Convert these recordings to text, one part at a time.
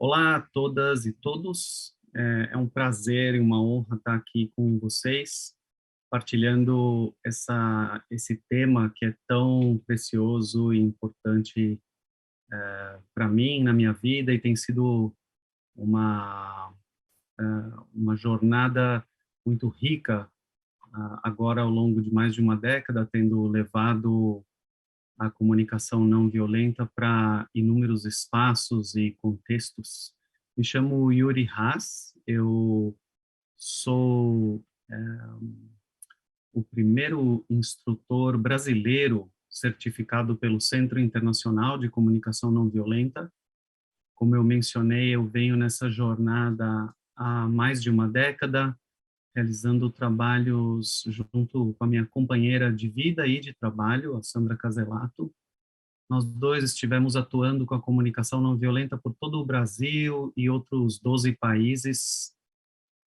Olá a todas e todos. É um prazer e uma honra estar aqui com vocês, partilhando esse tema que é tão precioso e importante para mim, na minha vida, e tem sido uma, uma jornada muito rica, agora ao longo de mais de uma década, tendo levado a comunicação não violenta para inúmeros espaços e contextos. Me chamo Yuri Haas, eu sou o primeiro instrutor brasileiro certificado pelo Centro Internacional de Comunicação Não Violenta. Como eu mencionei, eu venho nessa jornada há mais de uma década, realizando trabalhos junto com a minha companheira de vida e de trabalho, a Sandra Caselato. Nós dois estivemos atuando com a comunicação não violenta por todo o Brasil e outros 12 países,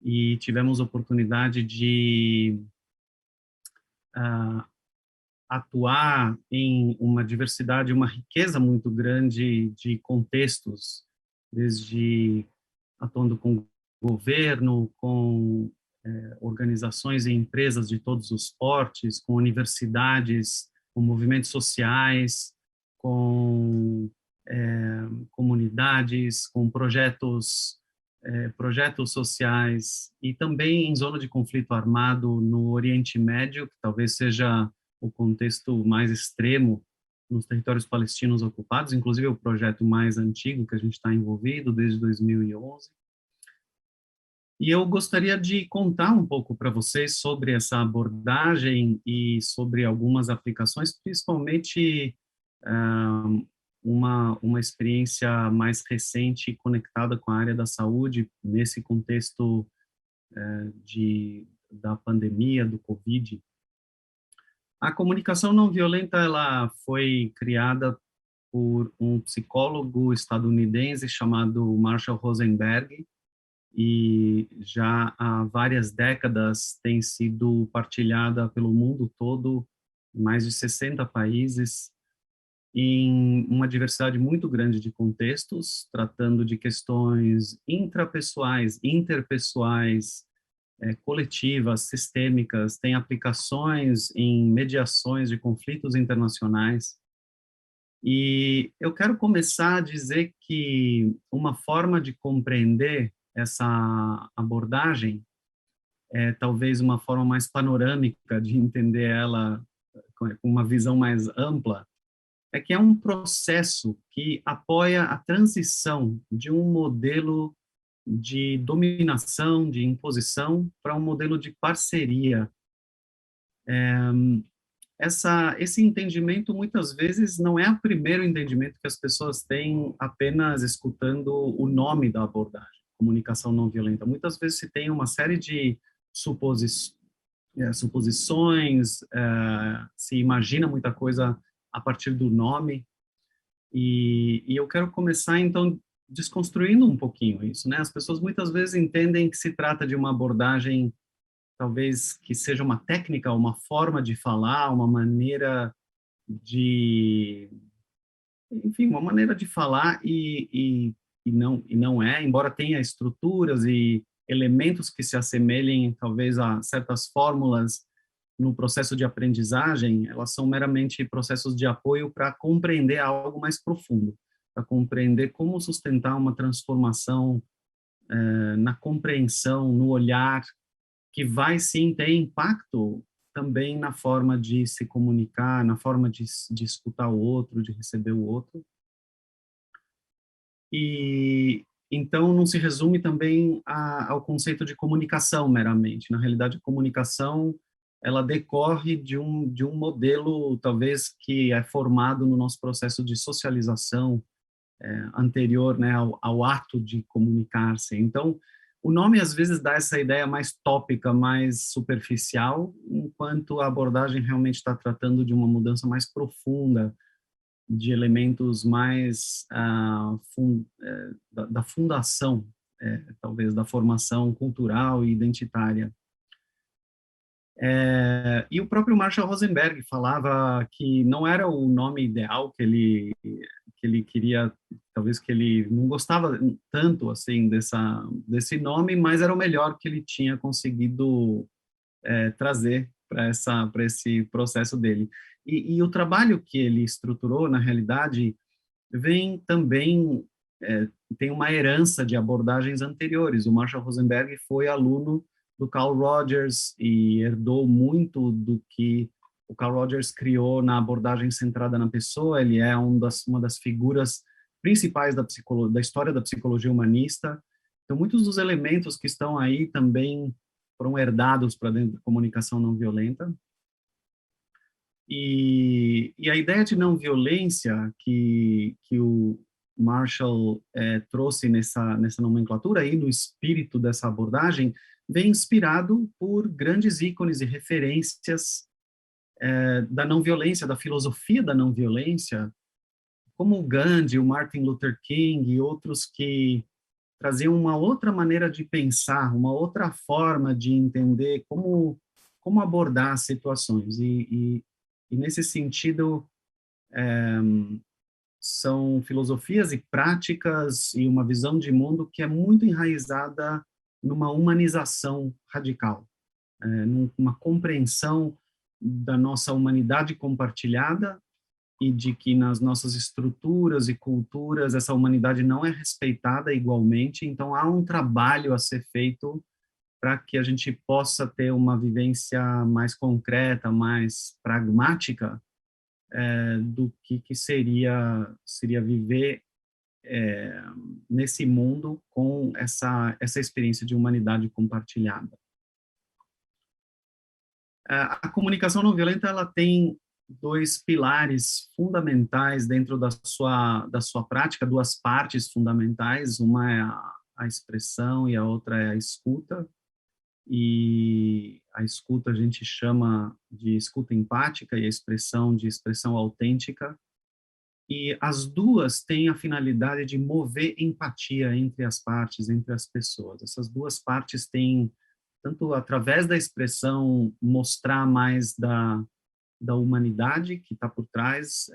e tivemos oportunidade de uh, atuar em uma diversidade, uma riqueza muito grande de contextos, desde atuando com governo, com organizações e empresas de todos os portes, com universidades, com movimentos sociais, com comunidades, com projetos sociais, e também em zona de conflito armado no Oriente Médio, que talvez seja o contexto mais extremo nos territórios palestinos ocupados, inclusive o projeto mais antigo que a gente está envolvido desde 2011. E eu gostaria de contar um pouco para vocês sobre essa abordagem e sobre algumas aplicações, principalmente uma experiência mais recente conectada com a área da saúde, nesse contexto da pandemia, do Covid. A comunicação não violenta, ela foi criada por um psicólogo estadunidense chamado Marshall Rosenberg, e já há várias décadas tem sido partilhada pelo mundo todo, em mais de 60 países, em uma diversidade muito grande de contextos, tratando de questões intrapessoais, interpessoais, coletivas, sistêmicas, tem aplicações em mediações de conflitos internacionais. E eu quero começar a dizer que uma forma de compreender essa abordagem, talvez uma forma mais panorâmica de entender ela com uma visão mais ampla, é que é um processo que apoia a transição de um modelo de dominação, de imposição, para um modelo de parceria. Esse entendimento, muitas vezes, não é o primeiro entendimento que as pessoas têm apenas escutando o nome da abordagem, comunicação não violenta. Muitas vezes se tem uma série de suposições, se imagina muita coisa a partir do nome, e eu quero começar, então, desconstruindo um pouquinho isso, né? As pessoas muitas vezes entendem que se trata de uma abordagem, talvez que seja uma técnica, uma forma de falar, uma maneira de, enfim, uma maneira de falar, e não é, embora tenha estruturas e elementos que se assemelhem, talvez, a certas fórmulas no processo de aprendizagem, elas são meramente processos de apoio para compreender algo mais profundo, para compreender como sustentar uma transformação na compreensão, no olhar, que vai sim ter impacto também na forma de se comunicar, na forma de escutar o outro, de receber o outro. E então não se resume também ao conceito de comunicação meramente. Na realidade, a comunicação, ela decorre de um modelo, talvez, que é formado no nosso processo de socialização anterior, né, ao ato de comunicar-se. Então, o nome às vezes dá essa ideia mais tópica, mais superficial, enquanto a abordagem realmente está tratando de uma mudança mais profunda, de elementos mais da fundação, talvez, da formação cultural e identitária. E o próprio Marshall Rosenberg falava que não era o nome ideal que ele queria, talvez que ele não gostava tanto assim desse nome, mas era o melhor que ele tinha conseguido trazer para esse processo dele. E o trabalho que ele estruturou, na realidade, vem também, tem uma herança de abordagens anteriores. O Marshall Rosenberg foi aluno do Carl Rogers e herdou muito do que o Carl Rogers criou na abordagem centrada na pessoa. Ele é uma das figuras principais da história da psicologia humanista. Então, muitos dos elementos que estão aí também foram herdados para dentro da comunicação não violenta. E a ideia de não violência que o Marshall trouxe nessa nomenclatura e no espírito dessa abordagem vem inspirado por grandes ícones e referências da não violência, da filosofia da não violência, como o Gandhi, o Martin Luther King e outros que traziam uma outra maneira de pensar, uma outra forma de entender como abordar situações. E nesse sentido, são filosofias e práticas e uma visão de mundo que é muito enraizada numa humanização radical, numa compreensão da nossa humanidade compartilhada e de que nas nossas estruturas e culturas essa humanidade não é respeitada igualmente. Então há um trabalho a ser feito para que a gente possa ter uma vivência mais concreta, mais pragmática do que seria viver nesse mundo com essa experiência de humanidade compartilhada. A comunicação não violenta ela tem dois pilares fundamentais dentro da sua prática, duas partes fundamentais, uma é a expressão e a outra é a escuta. E a escuta a gente chama de escuta empática e a expressão de expressão autêntica. E as duas têm a finalidade de mover empatia entre as partes, entre as pessoas. Essas duas partes têm, tanto através da expressão, mostrar mais da humanidade que está por trás,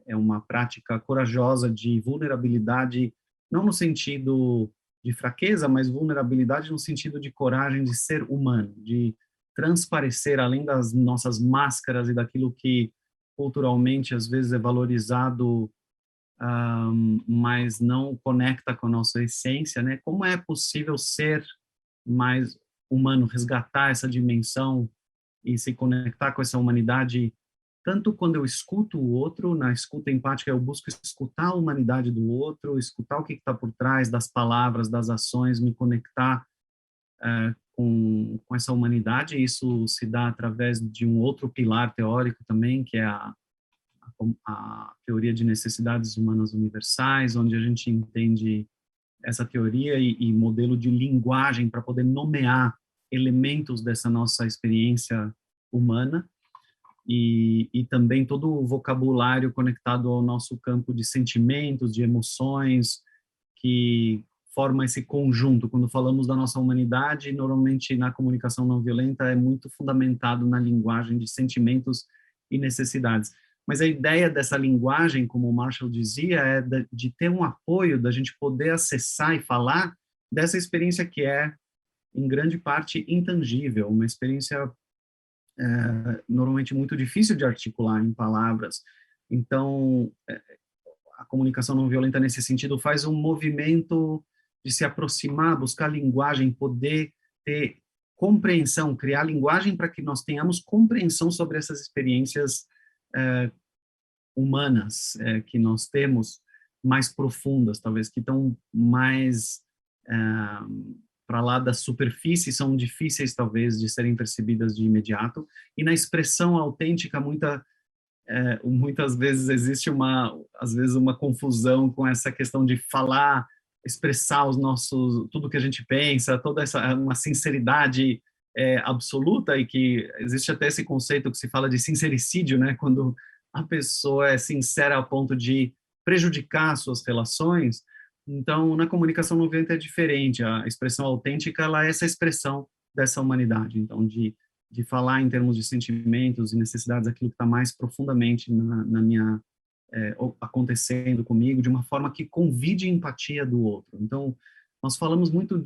é uma prática corajosa de vulnerabilidade, não no sentido de fraqueza, mas vulnerabilidade no sentido de coragem de ser humano, de transparecer além das nossas máscaras e daquilo que culturalmente às vezes é valorizado, mas não conecta com a nossa essência, né? Como é possível ser mais humano, resgatar essa dimensão e se conectar com essa humanidade, tanto quando eu escuto o outro, na escuta empática eu busco escutar a humanidade do outro, escutar o que está por trás das palavras, das ações, me conectar com essa humanidade. Isso se dá através de um outro pilar teórico também, que é a teoria de necessidades humanas universais, onde a gente entende essa teoria e modelo de linguagem para poder nomear elementos dessa nossa experiência humana e também todo o vocabulário conectado ao nosso campo de sentimentos, de emoções, que forma esse conjunto. Quando falamos da nossa humanidade, normalmente na comunicação não violenta é muito fundamentado na linguagem de sentimentos e necessidades. Mas a ideia dessa linguagem, como o Marshall dizia, é de ter um apoio, da gente poder acessar e falar dessa experiência que é, em grande parte, intangível, uma experiência normalmente muito difícil de articular em palavras. Então, a comunicação não violenta, nesse sentido, faz um movimento de se aproximar, buscar linguagem, poder ter compreensão, criar linguagem para que nós tenhamos compreensão sobre essas experiências humanas que nós temos, mais profundas, talvez, que estão mais para lá da superfície, são difíceis, talvez, de serem percebidas de imediato. E na expressão autêntica, muitas vezes existe às vezes uma confusão com essa questão de falar, expressar tudo que a gente pensa, toda uma sinceridade absoluta, e que existe até esse conceito que se fala de sincericídio, né, quando a pessoa é sincera ao ponto de prejudicar suas relações. Então, na comunicação não violenta é diferente. A expressão autêntica, ela é essa expressão dessa humanidade, então de de falar em termos de sentimentos e necessidades, aquilo que está mais profundamente na minha acontecendo comigo, de uma forma que convide empatia do outro. Então, nós falamos muito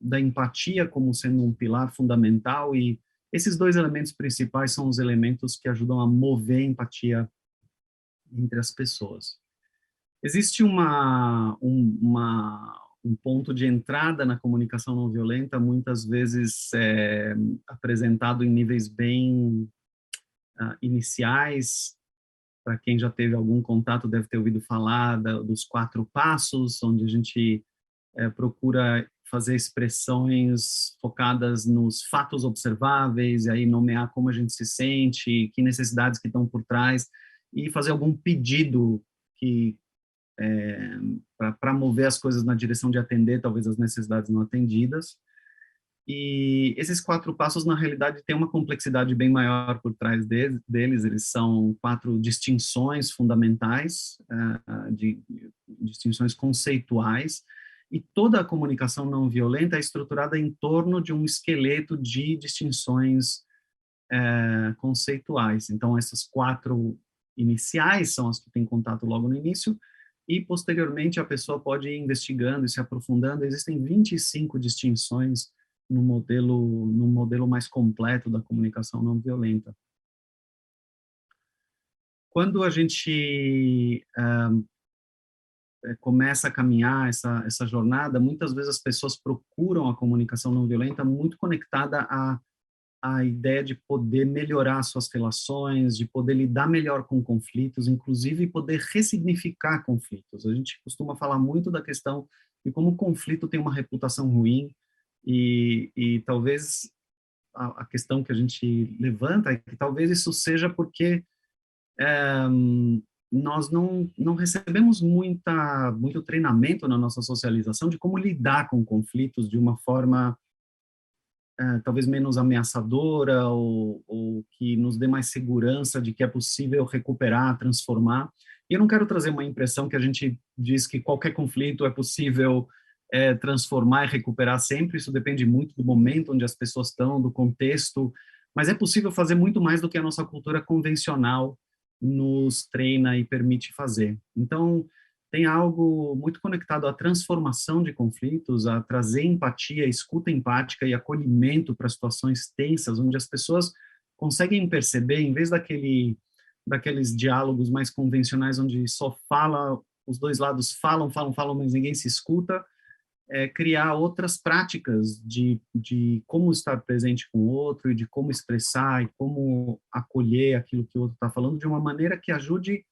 da empatia como sendo um pilar fundamental, e esses dois elementos principais são os elementos que ajudam a mover a empatia entre as pessoas. Existe um ponto de entrada na comunicação não violenta, muitas vezes apresentado em níveis bem iniciais. Para quem já teve algum contato, deve ter ouvido falar dos 4 passos, onde a gente procura fazer expressões focadas nos fatos observáveis, e aí nomear como a gente se sente, que necessidades que estão por trás, e fazer algum pedido que para mover as coisas na direção de atender, talvez, as necessidades não atendidas. E esses 4 passos, na realidade, têm uma complexidade bem maior por trás deles. Eles são 4 distinções fundamentais, distinções conceituais, e toda a comunicação não violenta é estruturada em torno de um esqueleto de distinções conceituais. Então, essas 4 iniciais são as que têm contato logo no início, e posteriormente a pessoa pode ir investigando e se aprofundando. Existem 25 distinções no modelo mais completo da comunicação não violenta. Quando a gente começa a caminhar essa jornada, muitas vezes as pessoas procuram a comunicação não violenta muito conectada à ideia de poder melhorar suas relações, de poder lidar melhor com conflitos, inclusive poder ressignificar conflitos. A gente costuma falar muito da questão de como o conflito tem uma reputação ruim, e talvez a questão que a gente levanta é que talvez isso seja porque nós não recebemos muito treinamento na nossa socialização de como lidar com conflitos de uma forma talvez menos ameaçadora, ou que nos dê mais segurança de que é possível recuperar, transformar. E eu não quero trazer uma impressão que a gente diz que qualquer conflito é possível transformar e recuperar sempre. Isso depende muito do momento onde as pessoas estão, do contexto, mas é possível fazer muito mais do que a nossa cultura convencional nos treina e permite fazer. Então, tem algo muito conectado à transformação de conflitos, a trazer empatia, escuta empática e acolhimento para situações tensas, onde as pessoas conseguem perceber, em vez daqueles diálogos mais convencionais, onde só os dois lados falam, mas ninguém se escuta, criar outras práticas de como estar presente com o outro, e de como expressar e como acolher aquilo que o outro está falando, de uma maneira que ajude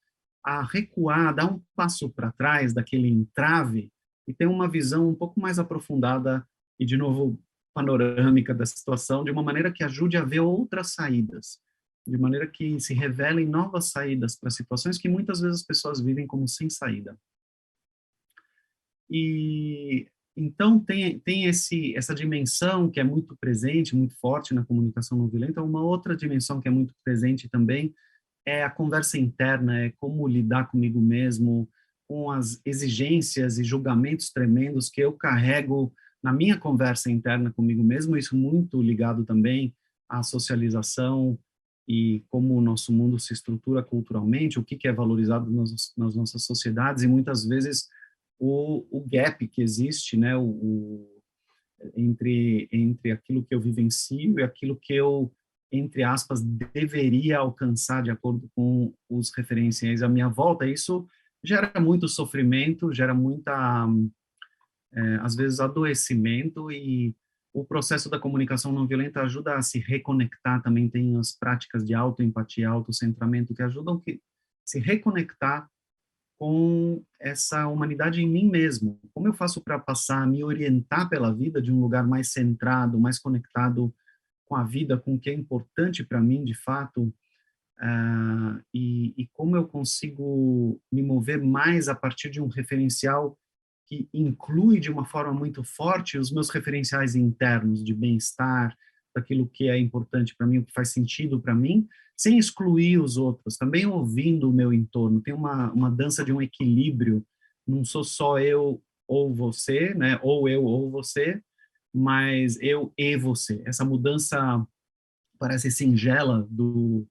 a recuar, a dar um passo para trás daquele entrave e ter uma visão um pouco mais aprofundada e, de novo, panorâmica da situação, de uma maneira que ajude a ver outras saídas, de maneira que se revelem novas saídas para situações que muitas vezes as pessoas vivem como sem saída. E então tem essa dimensão que é muito presente, muito forte na comunicação não violenta. Uma outra dimensão que é muito presente também é a conversa interna, é como lidar comigo mesmo, com as exigências e julgamentos tremendos que eu carrego na minha conversa interna comigo mesmo. Isso muito ligado também à socialização e como o nosso mundo se estrutura culturalmente, o que é valorizado nas nossas sociedades, e muitas vezes o gap que existe, né, entre aquilo que eu vivencio e aquilo que eu, entre aspas, deveria alcançar de acordo com os referenciais à minha volta. Isso gera muito sofrimento, gera muita, às vezes, adoecimento, e o processo da comunicação não violenta ajuda a se reconectar. Também tem as práticas de autoempatia, autocentramento, que ajudam a se reconectar com essa humanidade em mim mesmo. Como eu faço para passar a me orientar pela vida de um lugar mais centrado, mais conectado com a vida, com o que é importante para mim, de fato, e como eu consigo me mover mais a partir de um referencial que inclui de uma forma muito forte os meus referenciais internos de bem-estar, daquilo que é importante para mim, o que faz sentido para mim, sem excluir os outros, também ouvindo o meu entorno. Tem uma dança de um equilíbrio, não sou só eu ou você, né, ou eu ou você, mas eu e você. Essa mudança parece singela do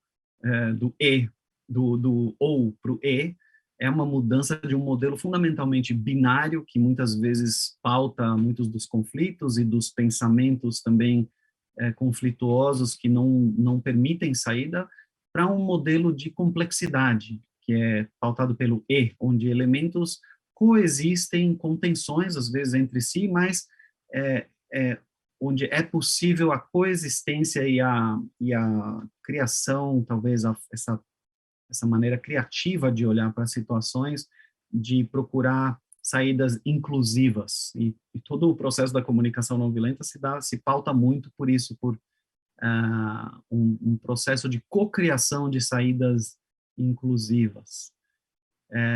E, do ou para o E, é uma mudança de um modelo fundamentalmente binário, que muitas vezes pauta muitos dos conflitos e dos pensamentos também conflituosos que não permitem saída, para um modelo de complexidade, que é pautado pelo E, onde elementos coexistem com tensões, às vezes, entre si, mas é, onde é possível a coexistência e a criação, talvez essa maneira criativa de olhar para as situações, de procurar saídas inclusivas. E todo o processo da comunicação não violenta se pauta muito por isso, por um processo de cocriação de saídas inclusivas.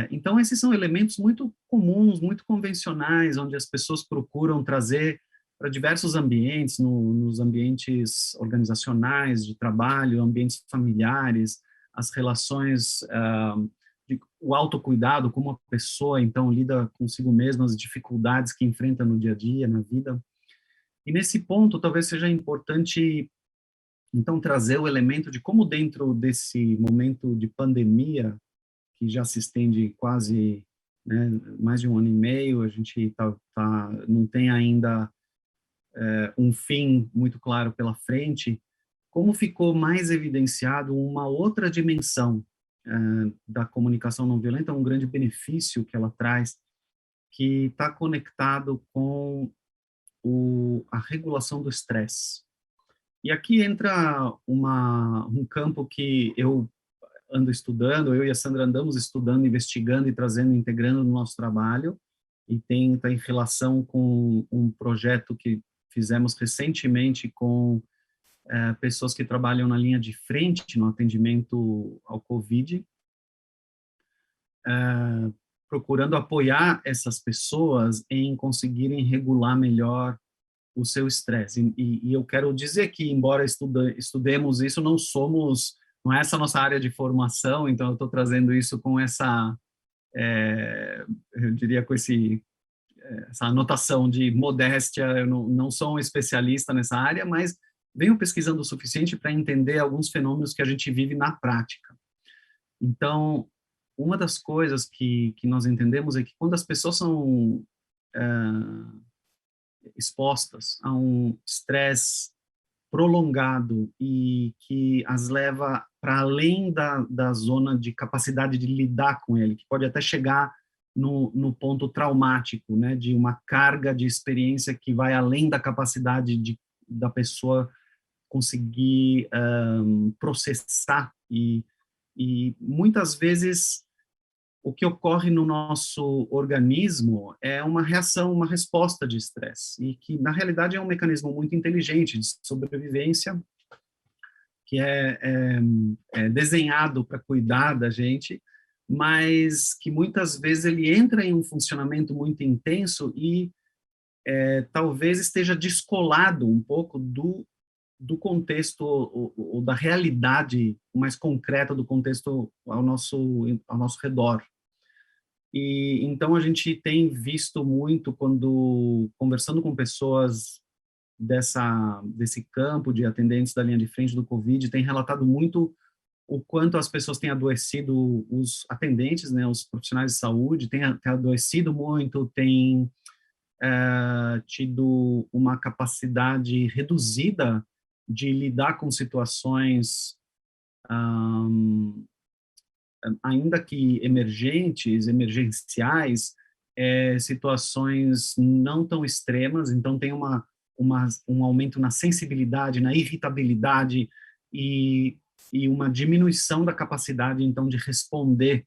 Então, esses são elementos muito comuns, muito convencionais, onde as pessoas procuram trazer para diversos ambientes, nos ambientes organizacionais, de trabalho, ambientes familiares, as relações, o autocuidado, como a pessoa, então, lida consigo mesma, as dificuldades que enfrenta no dia a dia, na vida. E nesse ponto, talvez seja importante, então, trazer o elemento de como dentro desse momento de pandemia, que já se estende quase, né, mais de 1 ano e meio, a gente não tem ainda um fim muito claro pela frente, como ficou mais evidenciado uma outra dimensão da comunicação não violenta, um grande benefício que ela traz, que está conectado com a regulação do estresse. E aqui entra um campo que eu ando estudando, eu e a Sandra andamos estudando, investigando e trazendo, integrando no nosso trabalho, e está em relação com um projeto que fizemos recentemente com pessoas que trabalham na linha de frente no atendimento ao COVID, procurando apoiar essas pessoas em conseguirem regular melhor o seu estresse. E eu quero dizer que, embora estudemos isso, não é essa a nossa área de formação, então eu estou trazendo isso com eu diria, com essa anotação de modéstia. Eu não sou um especialista nessa área, mas venho pesquisando o suficiente para entender alguns fenômenos que a gente vive na prática. Então, uma das coisas que nós entendemos é que quando as pessoas são expostas a um estresse prolongado e que as leva para além da zona de capacidade de lidar com ele, que pode até chegar no ponto traumático, né, de uma carga de experiência que vai além da capacidade da pessoa conseguir processar, e muitas vezes o que ocorre no nosso organismo é uma reação, uma resposta de estresse, e que, na realidade, é um mecanismo muito inteligente de sobrevivência, que é desenhado para cuidar da gente, mas que muitas vezes ele entra em um funcionamento muito intenso e talvez esteja descolado um pouco do contexto ou da realidade mais concreta do contexto ao nosso redor. E então a gente tem visto muito, quando conversando com pessoas desse campo de atendentes da linha de frente do COVID, tem relatado muito o quanto as pessoas têm adoecido, os atendentes, né, os profissionais de saúde, têm adoecido muito, têm tido uma capacidade reduzida de lidar com situações, ainda que emergenciais, situações não tão extremas. Então tem um aumento na sensibilidade, na irritabilidade e uma diminuição da capacidade, então, de responder.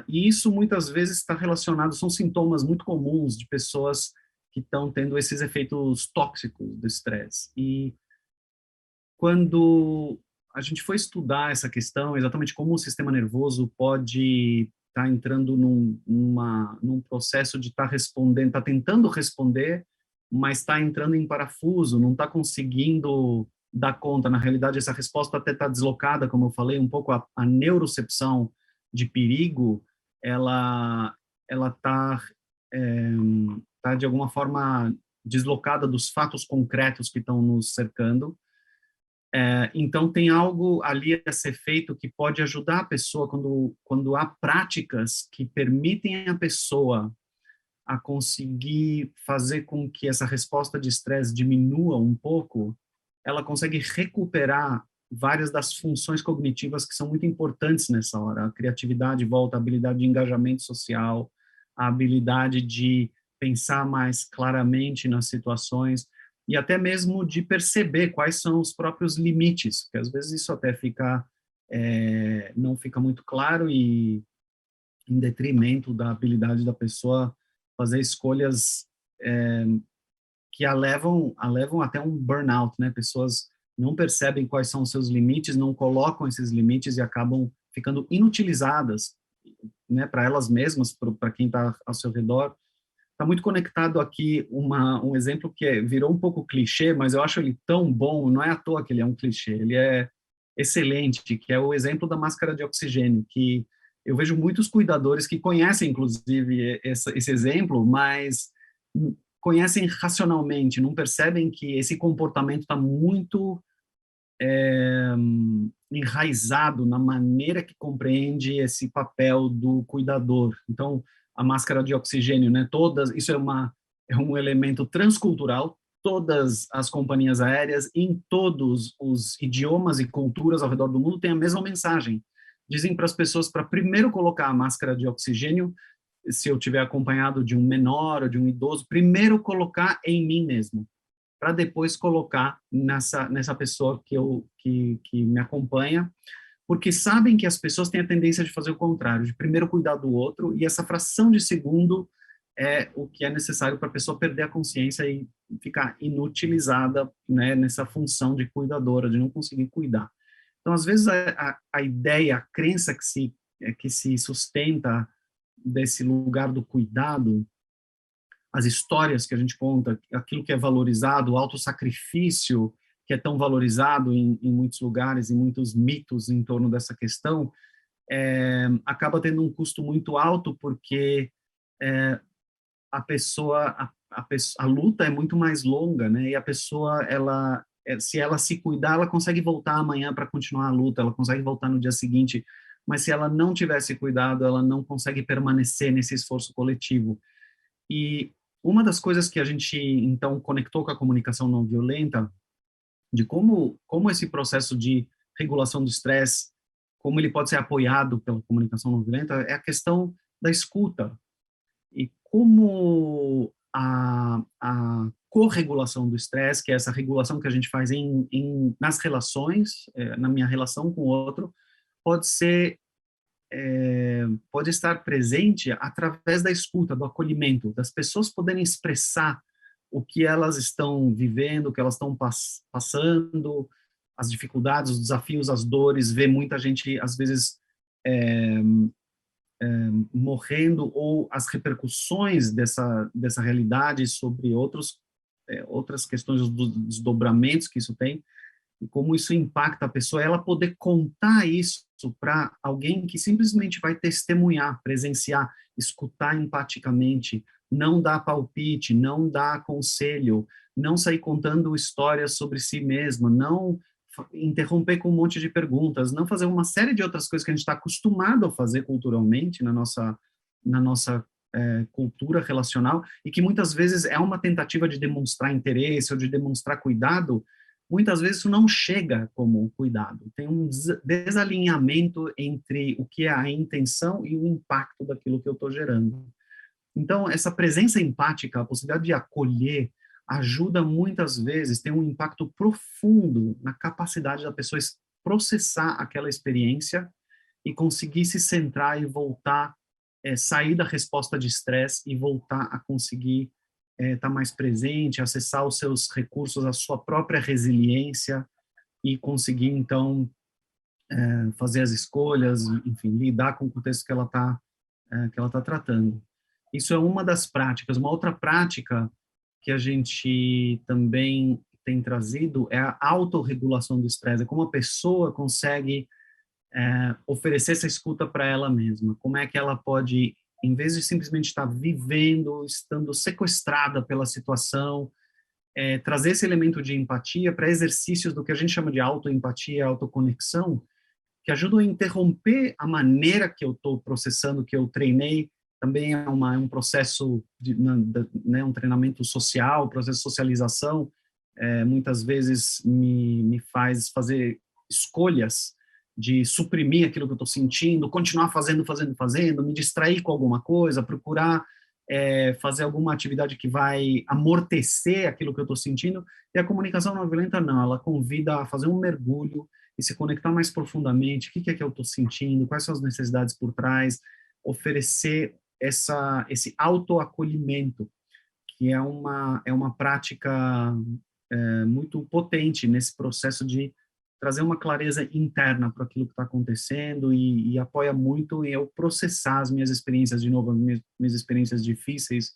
E isso muitas vezes está relacionado, são sintomas muito comuns de pessoas que estão tendo esses efeitos tóxicos do estresse. E quando a gente foi estudar essa questão, exatamente como o sistema nervoso pode estar entrando num processo de estar respondendo, está tentando responder, mas está entrando em parafuso, não está conseguindo dar conta. Na realidade, essa resposta até está deslocada, como eu falei, um pouco a neurocepção de perigo, ela está tá de alguma forma deslocada dos fatos concretos que estão nos cercando. Então, tem algo ali a ser feito que pode ajudar a pessoa quando há práticas que permitem a pessoa a conseguir fazer com que essa resposta de estresse diminua um pouco, ela consegue recuperar várias das funções cognitivas que são muito importantes nessa hora. A criatividade volta, a habilidade de engajamento social, a habilidade de pensar mais claramente nas situações e até mesmo de perceber quais são os próprios limites, porque às vezes isso até não fica muito claro e em detrimento da habilidade da pessoa fazer escolhas que a levam até um burnout, né? Pessoas não percebem quais são os seus limites, não colocam esses limites e acabam ficando inutilizadas, né? Para elas mesmas, para quem está ao seu redor. Está muito conectado aqui um exemplo que virou um pouco clichê, mas eu acho ele tão bom, não é à toa que ele é um clichê, ele é excelente, que é o exemplo da máscara de oxigênio, que eu vejo muitos cuidadores que conhecem, inclusive, esse exemplo, mas conhecem racionalmente, não percebem que esse comportamento está muito enraizado na maneira que compreende esse papel do cuidador. Então, a máscara de oxigênio, né? Isso é um elemento transcultural. Todas as companhias aéreas, em todos os idiomas e culturas ao redor do mundo, têm a mesma mensagem. Dizem para as pessoas para primeiro colocar a máscara de oxigênio, se eu tiver acompanhado de um menor ou de um idoso, primeiro colocar em mim mesmo, para depois colocar nessa pessoa que me acompanha, porque sabem que as pessoas têm a tendência de fazer o contrário, de primeiro cuidar do outro, e essa fração de segundo é o que é necessário para a pessoa perder a consciência e ficar inutilizada, né, nessa função de cuidadora, de não conseguir cuidar. Então, às vezes, a ideia, a crença que se sustenta desse lugar do cuidado, as histórias que a gente conta, aquilo que é valorizado, o autossacrifício que é tão valorizado em muitos lugares, em muitos mitos em torno dessa questão, acaba tendo um custo muito alto, porque a luta é muito mais longa, né? E a pessoa, se ela se cuidar, ela consegue voltar amanhã para continuar a luta, ela consegue voltar no dia seguinte, mas se ela não tivesse cuidado, ela não consegue permanecer nesse esforço coletivo. E uma das coisas que a gente, então, conectou com a comunicação não violenta, de como esse processo de regulação do estresse, como ele pode ser apoiado pela comunicação não violenta, é a questão da escuta. E como a corregulação do estresse, que é essa regulação que a gente faz nas relações, na minha relação com o outro, pode ser pode estar presente através da escuta, do acolhimento, das pessoas poderem expressar o que elas estão vivendo, o que elas estão passando, as dificuldades, os desafios, as dores, ver muita gente, às vezes, morrendo, ou as repercussões dessa realidade sobre outras questões, os desdobramentos que isso tem, e como isso impacta a pessoa, ela poder contar isso para alguém que simplesmente vai testemunhar, presenciar, escutar empaticamente, não dar palpite, não dar conselho, não sair contando histórias sobre si mesma, não interromper com um monte de perguntas, não fazer uma série de outras coisas que a gente está acostumado a fazer culturalmente na nossa cultura relacional, e que muitas vezes é uma tentativa de demonstrar interesse ou de demonstrar cuidado. Muitas vezes isso não chega como um cuidado. Tem um desalinhamento entre o que é a intenção e o impacto daquilo que eu estou gerando. Então, essa presença empática, a possibilidade de acolher, ajuda muitas vezes, tem um impacto profundo na capacidade da pessoa processar aquela experiência e conseguir se centrar e voltar, sair da resposta de estresse e voltar a conseguir estar mais presente, acessar os seus recursos, a sua própria resiliência e conseguir, então, fazer as escolhas, enfim, lidar com o contexto que ela tá tratando. Isso é uma das práticas. Uma outra prática que a gente também tem trazido é a autorregulação do estresse, é como a pessoa consegue oferecer essa escuta para ela mesma, como é que ela pode, em vez de simplesmente estar vivendo, estando sequestrada pela situação, trazer esse elemento de empatia para exercícios do que a gente chama de autoempatia, autoconexão, que ajudam a interromper a maneira que eu estou processando, que eu treinei. Também é um processo, né, um treinamento social, processo de socialização, muitas vezes me faz fazer escolhas de suprimir aquilo que eu estou sentindo, continuar fazendo, me distrair com alguma coisa, procurar fazer alguma atividade que vai amortecer aquilo que eu estou sentindo. E a comunicação não violenta, não, ela convida a fazer um mergulho e se conectar mais profundamente, o que é que eu estou sentindo, quais são as necessidades por trás, oferecer esse autoacolhimento, que é uma prática muito potente nesse processo de trazer uma clareza interna para aquilo que está acontecendo e apoia muito em eu processar as minhas experiências, de novo, as minhas experiências difíceis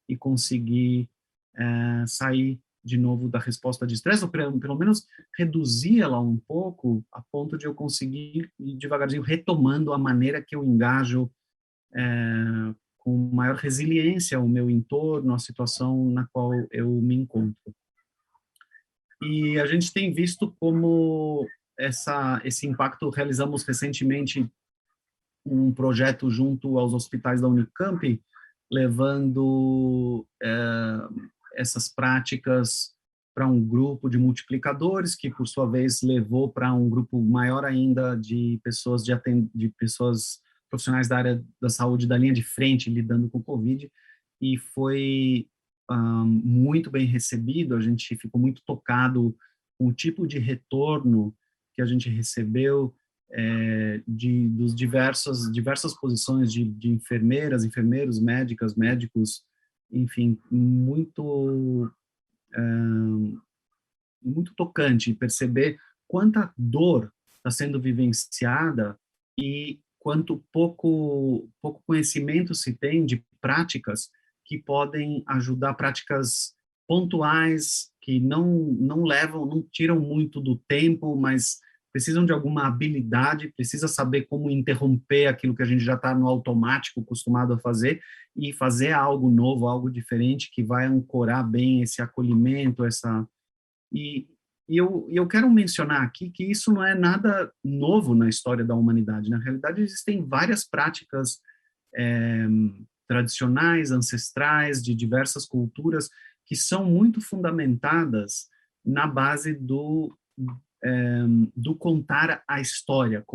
e conseguir sair de novo da resposta de estresse, ou pelo menos reduzir ela um pouco, a ponto de eu conseguir ir devagarzinho retomando a maneira que eu engajo com maior resiliência o meu entorno, a situação na qual eu me encontro. E a gente tem visto como esse impacto. Realizamos recentemente um projeto junto aos hospitais da Unicamp, levando essas práticas para um grupo de multiplicadores, que por sua vez levou para um grupo maior ainda de pessoas de pessoas profissionais da área da saúde, da linha de frente, lidando com o Covid, e foi muito bem recebido. A gente ficou muito tocado com o tipo de retorno que a gente recebeu dos diversas posições de enfermeiras, enfermeiros, médicas, médicos, enfim, muito tocante perceber quanta dor está sendo vivenciada e quanto pouco conhecimento se tem de práticas que podem ajudar, práticas pontuais que não levam, não tiram muito do tempo, mas precisam de alguma habilidade, precisa saber como interromper aquilo que a gente já está no automático, acostumado a fazer, e fazer algo novo, algo diferente, que vai ancorar bem esse acolhimento, e, eu quero mencionar aqui que isso não é nada novo na história da humanidade. Na realidade, existem várias práticas tradicionais, ancestrais, de diversas culturas, que são muito fundamentadas na base do contar a história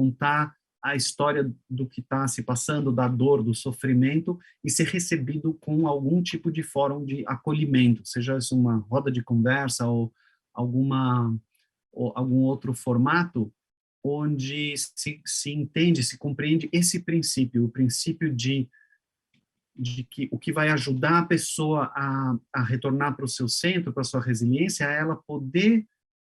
do que está se passando, da dor, do sofrimento, e ser recebido com algum tipo de fórum de acolhimento, seja isso uma roda de conversa ou algum outro formato, onde se entende, se compreende esse princípio, o princípio de que o que vai ajudar a pessoa a retornar para o seu centro, para a sua resiliência, é ela poder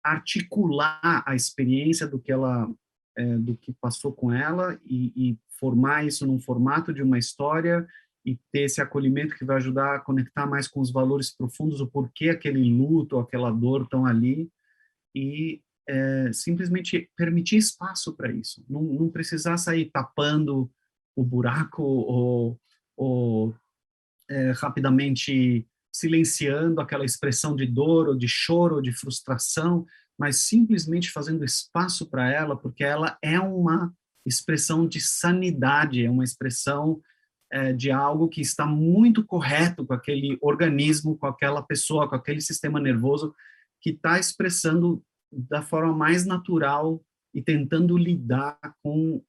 articular a experiência do que passou com ela e formar isso num formato de uma história e ter esse acolhimento que vai ajudar a conectar mais com os valores profundos, o porquê aquele luto, aquela dor estão ali, e simplesmente permitir espaço para isso. Não precisar sair tapando o buraco ou rapidamente silenciando aquela expressão de dor, ou de choro, ou de frustração, mas simplesmente fazendo espaço para ela, porque ela é uma expressão de sanidade, é uma expressão de algo que está muito correto com aquele organismo, com aquela pessoa, com aquele sistema nervoso que está expressando da forma mais natural e tentando lidar com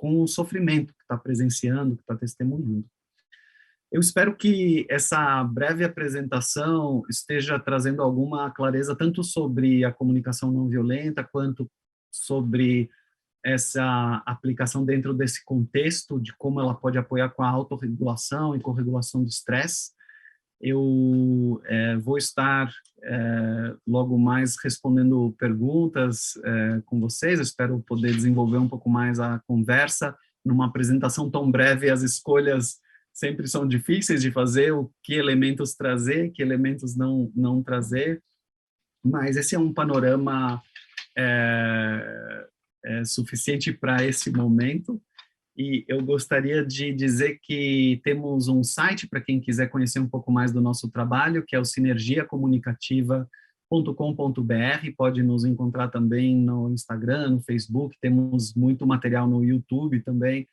o sofrimento que está presenciando, que está testemunhando. Eu espero que essa breve apresentação esteja trazendo alguma clareza tanto sobre a comunicação não violenta, quanto sobre essa aplicação dentro desse contexto, de como ela pode apoiar com a autorregulação e corregulação do estresse. Eu vou estar logo mais respondendo perguntas com vocês. Eu espero poder desenvolver um pouco mais a conversa. Numa apresentação tão breve, as escolhas sempre são difíceis de fazer, o que elementos trazer, que elementos não trazer, mas esse é um panorama suficiente para esse momento, E eu gostaria de dizer que temos um site para quem quiser conhecer um pouco mais do nosso trabalho, que é o sinergiacomunicativa.com.br. Pode nos encontrar também no Instagram, no Facebook, temos muito material no YouTube também.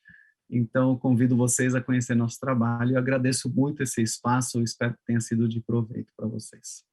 Então, convido vocês a conhecer nosso trabalho. Eu agradeço muito esse espaço, espero que tenha sido de proveito para vocês.